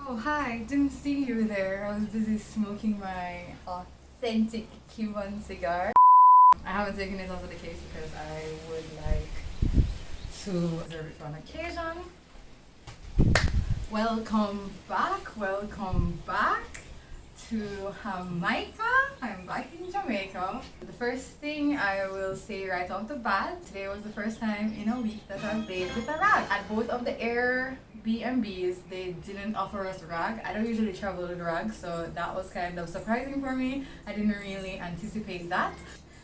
Oh, hi, didn't see you there. I was busy smoking my authentic Cuban cigar. I haven't taken it out of the case because I would like to reserve it for an occasion. Welcome back to Jamaica. I'm back in Jamaica. The first thing I will say right off the bat, today was the first time in a week that I've bathed with a rag. At both of the Airbnbs, they didn't offer us rag. I don't usually travel with rag, so that was kind of surprising for me. I didn't really anticipate that.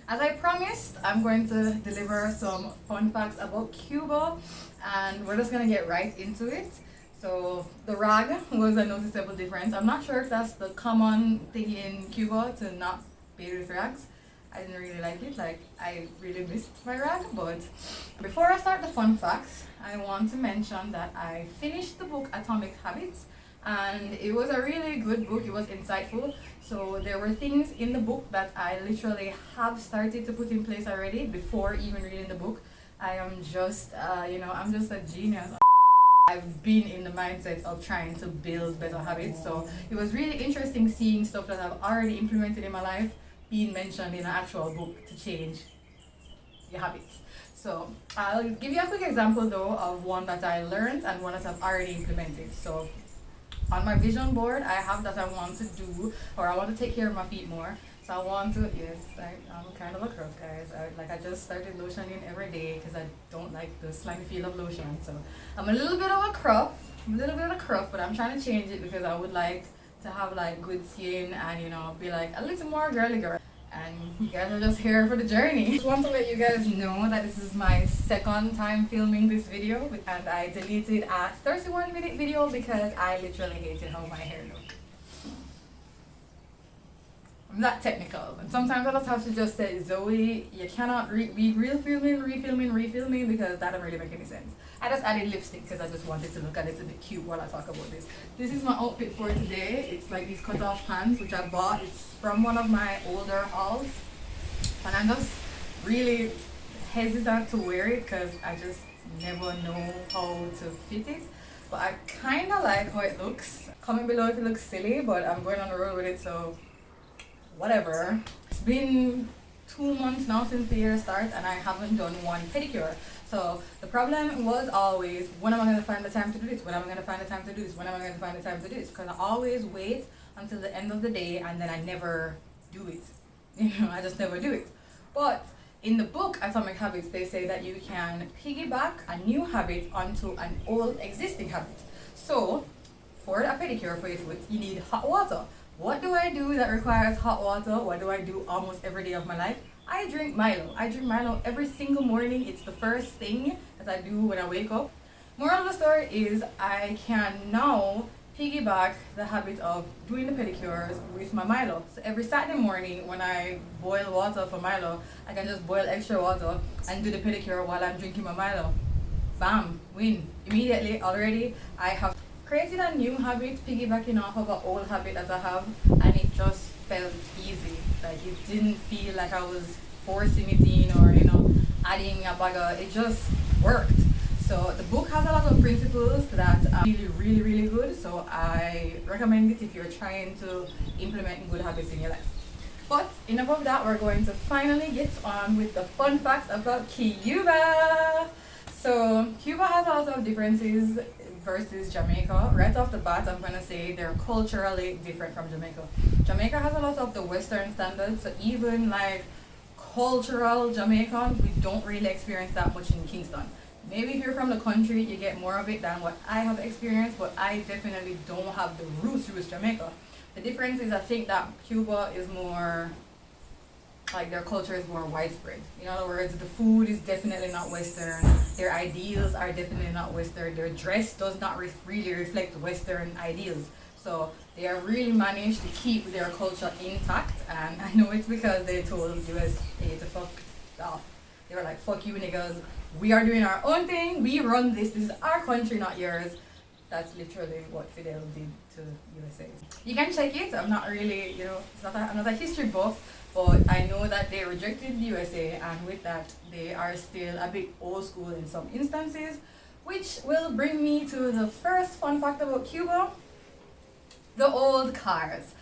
As I promised, I'm going to deliver some fun facts about Cuba, and we're just going to get right into it. So the rag was a noticeable difference. I'm not sure if that's the common thing in Cuba to not bathe with rags. I didn't really like it. I really missed my rag. But before I start the fun facts, I want to mention that I finished the book Atomic Habits, and it was a really good book. It was insightful. So there were things in the book that I literally have started to put in place already before even reading the book. I am just, I'm just a genius. I've been in the mindset of trying to build better habits, so it was really interesting seeing stuff that I've already implemented in my life being mentioned in an actual book to change your habits. So I'll give you a quick example though of one that I learned and one that I've already implemented. So on my vision board, I have that I want to do, or I want to take care of my feet more. So I want to, I'm kind of a crook, guys. I just started lotioning every day because I don't like the slimy feel of lotion. So I'm a little bit of a crook, but I'm trying to change it because I would like to have like good skin and be like a little more girly girl. And you guys are just here for the journey. Just want to let you guys know that this is my second time filming this video, and I deleted a 31-minute video because I literally hated how my hair looked. I'm that technical, and sometimes I just have to just say, Zoe, you cannot be refilming because that doesn't really make any sense. I just added lipstick because I just wanted to look a little bit cute while I talk about this. This is my outfit for today. It's like these cut-off pants which I bought. It's from one of my older hauls, and I'm just really hesitant to wear it because I just never know how to fit it. But I kind of like how it looks. Comment below if it looks silly, but I'm going on the road with it, so whatever. It's been 2 months now since the year started and I haven't done one pedicure. So the problem was always, when am I going to find the time to do this? When am I going to find the time to do this? When am I going to find the time to do this? Because I always wait until the end of the day and then I never do it. I just never do it. But in the book Atomic Habits, they say that you can piggyback a new habit onto an old existing habit. So for a pedicure for your foot, you need hot water. What do I do that requires hot water? What do I do almost every day of my life? I drink Milo. I drink Milo every single morning. It's the first thing that I do when I wake up. Moral of the story is I can now piggyback the habit of doing the pedicures with my Milo. So every Saturday morning when I boil water for Milo, I can just boil extra water and do the pedicure while I'm drinking my Milo. Bam, win. Immediately already I have created a new habit piggybacking off of an old habit that I have, and it just felt easy. Like it didn't feel like I was forcing it in or adding a bagger. It just worked. So the book has a lot of principles that are really good, so I recommend it if you're trying to implement good habits in your life. But enough of that, we're going to finally get on with the fun facts about Cuba. So Cuba has a lot of differences versus Jamaica. Right off the bat, I'm going to say they're culturally different from Jamaica. Jamaica has a lot of the Western standards, so even like cultural Jamaican, we don't really experience that much in Kingston. Maybe if you're from the country, you get more of it than what I have experienced, but I definitely don't have the roots Jamaica. The difference is I think that Cuba is more, like their culture is more widespread. In other words, the food is definitely not Western. Their ideals are definitely not Western. Their dress does not really reflect Western ideals. So they are really managed to keep their culture intact. And I know it's because they told USA to fuck off. They were like, fuck you niggas. We are doing our own thing. We run this. This is our country, not yours. That's literally what Fidel did to USA. You can check it. I'm not really, I'm not a history buff. But I know that they rejected the USA, and with that, they are still a bit old school in some instances, which will bring me to the first fun fact about Cuba. the old cars.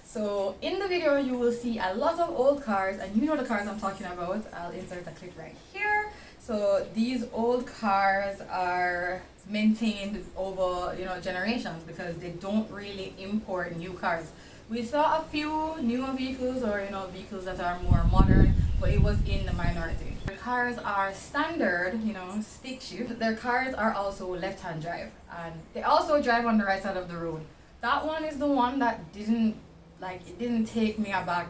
So in the video you will see a lot of old cars, and you know the cars I'm talking about. I'll insert a clip right here. So these old cars are maintained over, you know, generations, because they don't really import new cars. We saw a few newer vehicles, or, you know, vehicles that are more modern, but it was in the minority. The cars are standard, you know, stick shift. Their cars are also left-hand drive, and they also drive on the right side of the road. That one is the one that didn't, like, it didn't take me aback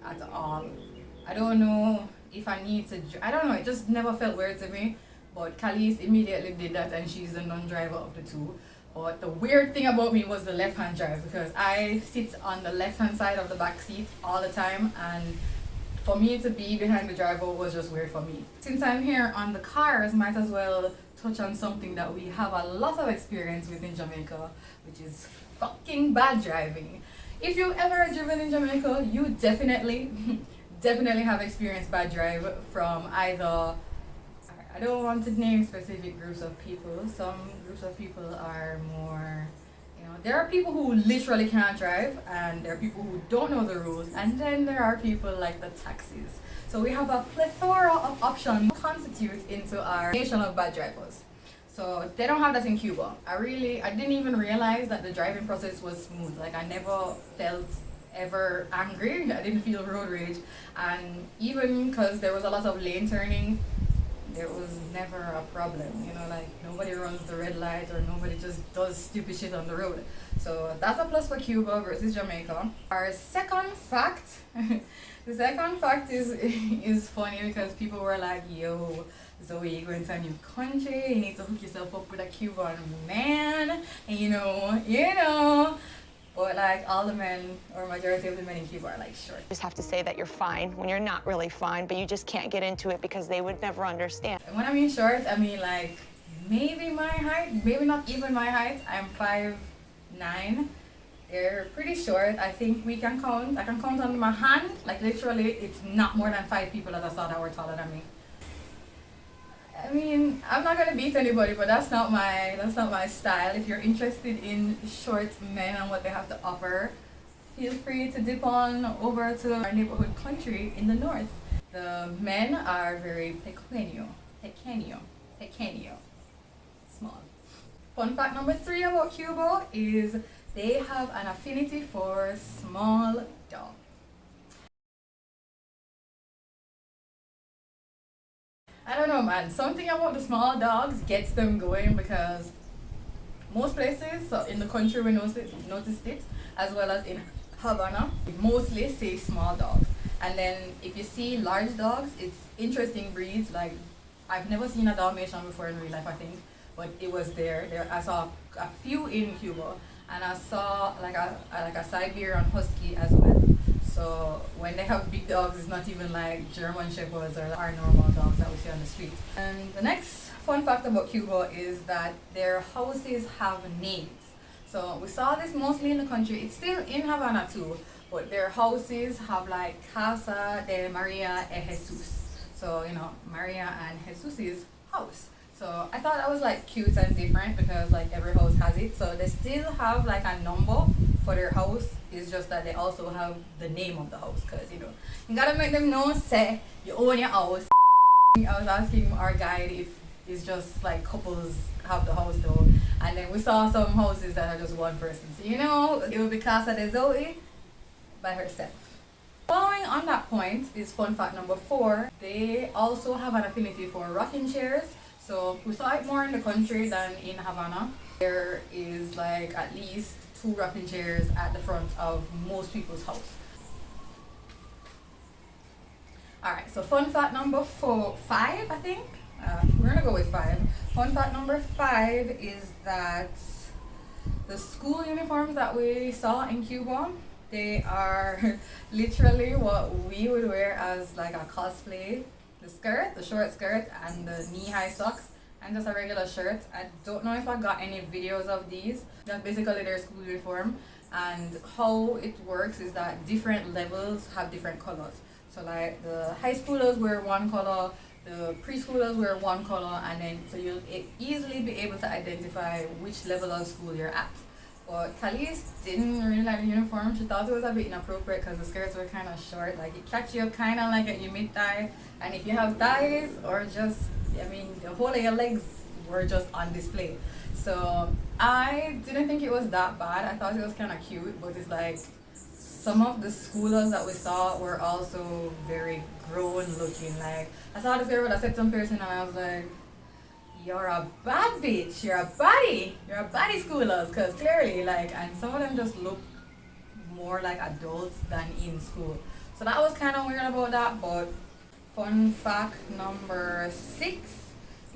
at all. I don't know if I need to, I don't know, it just never felt weird to me. But Khalees immediately did that, and she's the non-driver of the two. But the weird thing about me was the left-hand drive, because I sit on the left-hand side of the back seat all the time, and for me to be behind the driver was just weird for me. Since I'm here on the cars, might as well touch on something that we have a lot of experience with in Jamaica, which is fucking bad driving. If you've ever driven in Jamaica, you definitely have experienced bad drive from either, I don't want to name specific groups of people. Some groups of people are more, you know, there are people who literally can't drive, and there are people who don't know the rules, and then there are people like the taxis. So we have a plethora of options constitute into our nation of bad drivers. So they don't have that in Cuba. I didn't even realize that the driving process was smooth. Like, I never felt ever angry. I didn't feel road rage, and even because there was a lot of lane turning, there was never a problem, you know, like nobody runs the red light or nobody just does stupid shit on the road. So that's a plus for Cuba versus Jamaica. Our second fact, the second fact is funny, because people were like, yo, Zoe, you're going to a new country, you need to hook yourself up with a Cuban man, and you know. But like, all the men, or majority of the men in Cuba, are like short. You just have to say that you're fine when you're not really fine, but you just can't get into it because they would never understand. And when I mean short, I mean like maybe my height, maybe not even my height. I'm 5'9". They're pretty short. I think I can count on my hand. Like, literally, it's not more than 5 people that I saw that were taller than me. I mean, I'm not gonna beat anybody, but that's not my style. If you're interested in short men and what they have to offer, feel free to dip on over to our neighborhood country in the north. The men are very pequeño, small. Fun fact number 3 about Cuba is they have an affinity for small dogs. I don't know, man. Something about the small dogs gets them going, because most places, so in the country we noticed it, as well as in Havana, we mostly say small dogs. And then if you see large dogs, it's interesting breeds. Like, I've never seen a Dalmatian before in real life, I think, but it was there. I saw a few in Cuba, and I saw like a Siberian Husky as well. So when they have big dogs, it's not even like German Shepherds or our normal dogs that we see on the street. And the next fun fact about Cuba is that their houses have names. So we saw this mostly in the country. It's still in Havana too, but their houses have like Casa de Maria e Jesus. So, you know, Maria and Jesus's house. So I thought that was like cute and different, because like every house has it. So they still have like a number for their house. It's just that they also have the name of the house, because, you know, you gotta make them know, say you own your house. I was asking our guide if it's just like couples have the house though, and then we saw some houses that are just one person. So, you know, it will be Casa de Zoe by herself. Following on that point is fun fact number 4. They also have an affinity for rocking chairs. So we saw it more in the country than in Havana. There is like at least 2 rocking chairs at the front of most people's house. Alright, so fun fact number 5, I think. We're gonna go with 5. Fun fact number 5 is that the school uniforms that we saw in Cuba, they are literally what we would wear as like a cosplay. The skirt, the short skirt, and the knee-high socks, and just a regular shirt. I don't know if I got any videos of these. That's basically their school uniform, and how it works is that different levels have different colors. So like the high schoolers wear one color, the preschoolers wear one color, and then so you'll easily be able to identify which level of school you're at. But Talise didn't really like the uniform. She thought it was a bit inappropriate because the skirts were kind of short. Like it catch you kind of like at your mid thigh. And if you have thighs or just, I mean, the whole of your legs were just on display. So I didn't think it was that bad. I thought it was kind of cute, but it's like some of the schoolers that we saw were also very grown looking. Like I saw this girl with a septum piercing and I was like, you're a bad bitch, you're a baddie schoolers, because clearly, like, and some of them just look more like adults than in school. So that was kind of weird about that. But fun fact number 6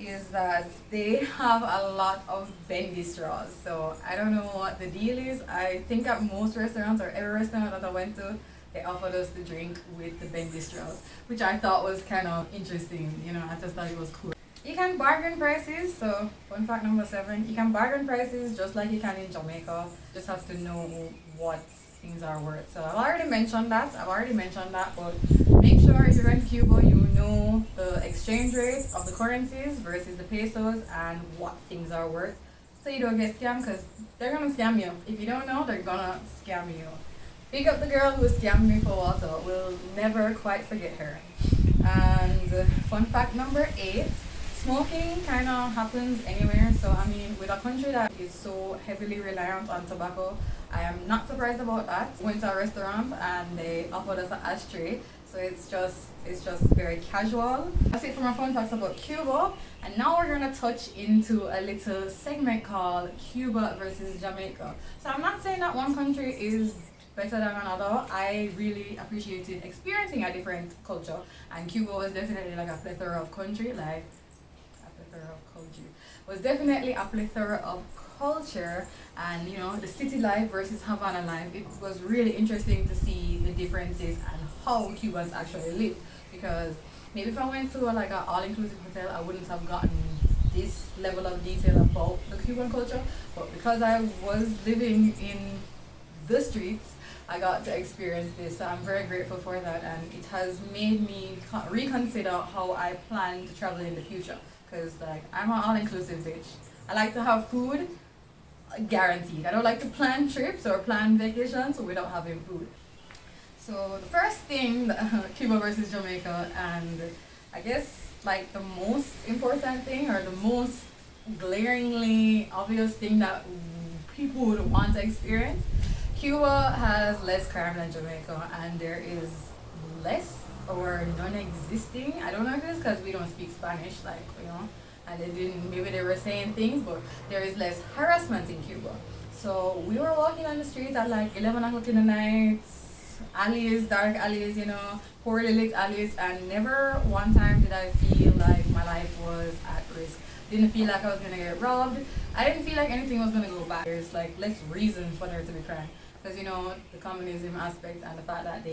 is that they have a lot of bendy straws. So I don't know what the deal is. I think at most restaurants or every restaurant that I went to, they offered us the drink with the bendy straws, which I thought was kind of interesting. You know, I just thought it was cool. You can bargain prices, so fun fact number 7, you can bargain prices just like you can in Jamaica. Just have to know what things are worth. So I've already mentioned that, but make sure if you're in Cuba, you know the exchange rate of the currencies versus the pesos and what things are worth, so you don't get scammed, because they're gonna scam you. If you don't know, they're gonna scam you. Big up the girl who scammed me for water. We'll never quite forget her. And fun fact number 8, smoking kind of happens anywhere. So I mean, with a country that is so heavily reliant on tobacco, I am not surprised about that. Went to a restaurant and they offered us an ashtray, so it's just very casual. That's it for my fun facts about Cuba. And now we're gonna touch into a little segment called Cuba versus Jamaica. So I'm not saying that one country is better than another. I really appreciated experiencing a different culture, and Cuba was definitely like a plethora of country, like was definitely a plethora of culture. And you know, the city life versus Havana life, it was really interesting to see the differences and how Cubans actually live, because maybe if I went to like an all-inclusive hotel, I wouldn't have gotten this level of detail about the Cuban culture. But because I was living in the streets, I got to experience this. So I'm very grateful for that, and it has made me reconsider how I plan to travel in the future. Because like, I'm an all-inclusive bitch. I like to have food guaranteed. I don't like to plan trips or plan vacations without having food. So the first thing, Cuba versus Jamaica, and I guess like the most important thing or the most glaringly obvious thing that people would want to experience, Cuba has less crime than Jamaica, and there is less or non-existing. I don't know if it's because we don't speak Spanish, like, you know, and they didn't, maybe they were saying things, but there is less harassment in Cuba. So we were walking on the street at like 11 o'clock in the night, alleys, dark alleys, you know, poorly lit alleys, and never one time did I feel like my life was at risk. Didn't feel like I was gonna get robbed. I didn't feel like anything was gonna go bad. There's like less reason for there to be crime, because you know, the communism aspect and the fact that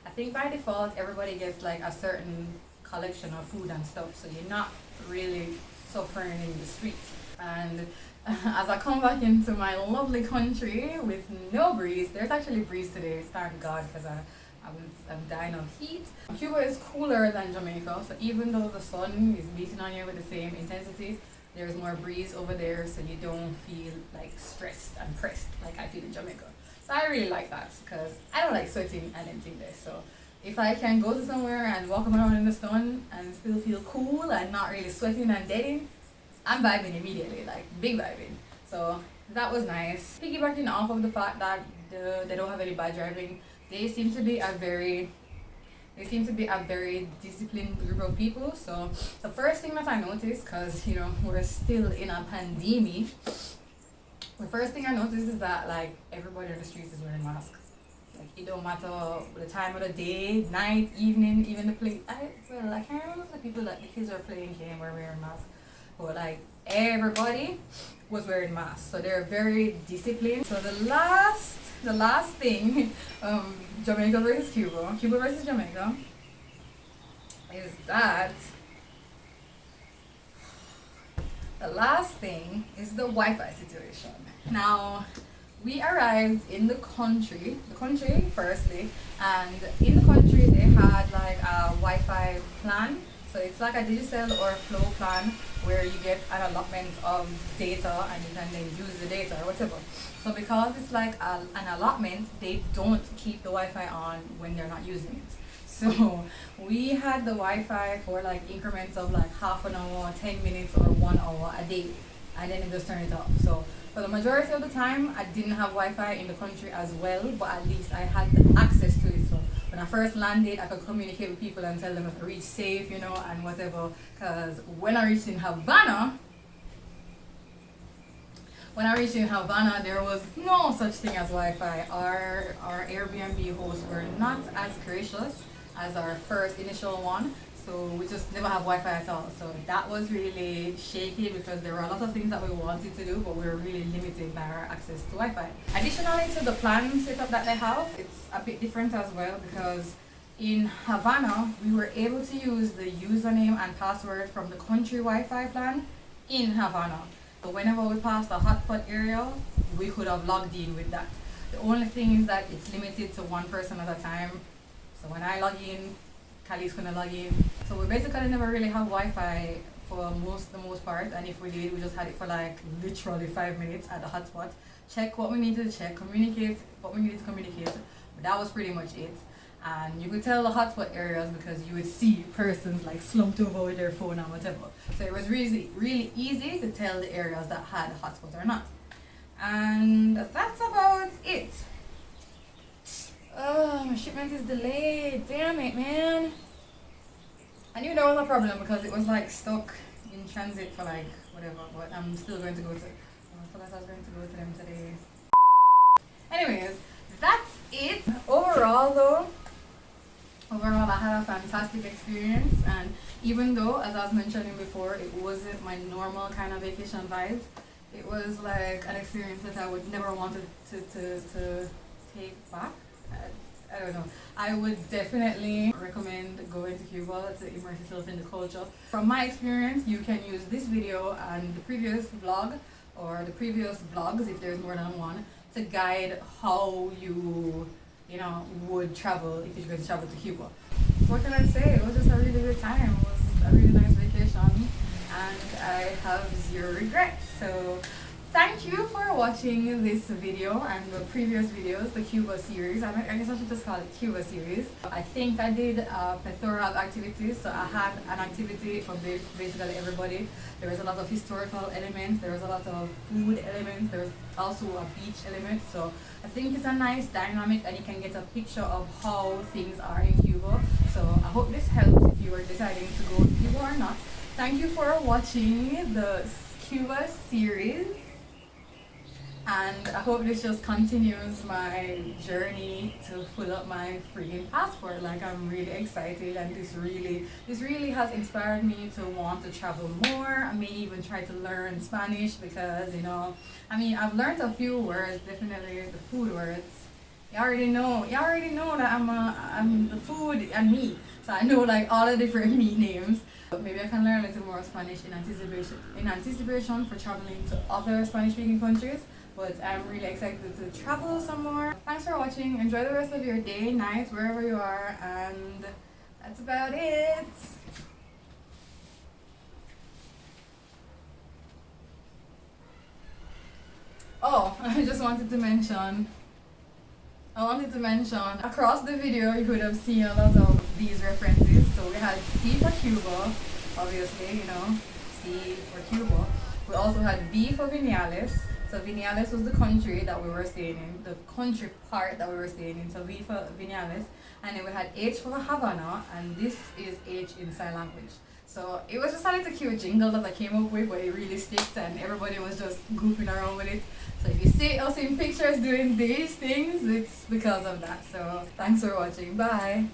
I think by default everybody gets like a certain collection of food and stuff, so you're not really suffering in the streets. And as I come back into my lovely country with no breeze, there's actually breeze today, thank God, because I'm dying of heat. Cuba is cooler than Jamaica, so even though the sun is beating on you with the same intensity, there's more breeze over there, so you don't feel like stressed and pressed like I feel in Jamaica. So I really like that, because I don't like sweating and anything there. So if I can go to somewhere and walk around in the sun and still feel cool and not really sweating and deading, I'm vibing immediately, like big vibing. So that was nice. Piggybacking off of the fact that they don't have any bad driving, they seem to be a very disciplined group of people. So the first thing that I noticed, because you know, we're still in a pandemic, the first thing I noticed is that like everybody on the streets is wearing masks. Like it don't matter the time of the day, night, evening, even the play. I can't remember if the people that the kids are playing game were wearing masks, but like everybody was wearing masks. So they're very disciplined. So the last thing, Jamaica versus Cuba versus Jamaica, is that the last thing is the Wi-Fi situation. Now, we arrived in the country firstly, and in the country they had like a Wi-Fi plan. So it's like a digital or flow plan where you get an allotment of data and you can then use the data or whatever. So because it's like an allotment, they don't keep the Wi-Fi on when they're not using it. So we had the Wi-Fi for like increments of like half an hour, 10 minutes or 1 hour a day, and then it just turned it off. So for the majority of the time, I didn't have Wi-Fi in the country as well, but at least I had the access to it. So when I first landed, I could communicate with people and tell them if I reached safe, you know, and whatever. Because when I reached in Havana, there was no such thing as Wi-Fi. Our Airbnb hosts were not as gracious as our first initial one, so we just never have Wi-Fi at all. So that was really shaky because there were a lot of things that we wanted to do, but we were really limited by our access to Wi-Fi. Additionally to the plan setup that they have, it's a bit different as well, because in Havana, we were able to use the username and password from the country Wi-Fi plan in Havana. So whenever we passed the hotspot area, we could have logged in with that. The only thing is that it's limited to one person at a time. So when I log in, Kali's gonna log in. So we basically never really have Wi-Fi for the most part, and if we did, we just had it for like literally 5 minutes at the hotspot. Check what we needed to check, communicate what we needed to communicate. But that was pretty much it. And you could tell the hotspot areas because you would see persons like slumped over with their phone or whatever. So it was really easy to tell the areas that had a hotspot or not. And that's about it. Oh, my shipment is delayed. Damn it, man. I knew there was a problem because it was like stuck in transit for like whatever, but I'm still going to go to, I forgot I was going to go to them today. Anyways, that's it. Overall, I had a fantastic experience, and even though, as I was mentioning before, it wasn't my normal kind of vacation vibes, it was like an experience that I would never want to take back. I don't know. I would definitely recommend going to Cuba to immerse yourself in the culture. From my experience, you can use this video and the previous vlog or the previous vlogs, if there's more than one, to guide how you would travel if you're going to travel to Cuba. What can I say? It was just a really good time. It was a really nice vacation, and I have zero regrets. So thank you for watching this video and the previous videos, the Cuba series. I guess I should just call it Cuba series. I think I did a plethora of activities. So I had an activity for basically everybody. There was a lot of historical elements, there was a lot of food elements, there was also a beach element. So I think it's a nice dynamic, and you can get a picture of how things are in Cuba. So I hope this helps if you are deciding to go to Cuba or not. Thank you for watching the Cuba series. And I hope this just continues my journey to fill up my freaking passport. Like, I'm really excited, and this really has inspired me to want to travel more. I may even try to learn Spanish because, I've learned a few words, definitely the food words. You already know that I'm the food and meat. So I know like all the different meat names. But maybe I can learn a little more Spanish in anticipation for traveling to other Spanish-speaking countries. But I'm really excited to travel some more. Thanks for watching. Enjoy the rest of your day, night, wherever you are. And that's about it. Oh, I just wanted to mention, across the video you could have seen a lot of these references. So we had C for Cuba, obviously, C for Cuba. We also had V for Vinales. So Vinales was the country that we were staying in, the country part that we were staying in. So V for Vinales. And then we had H for Havana, and this is H in sign language. So it was just a little cute jingle that I came up with, but it really sticked and everybody was just goofing around with it. So if you see us in pictures doing these things, it's because of that. So thanks for watching. Bye.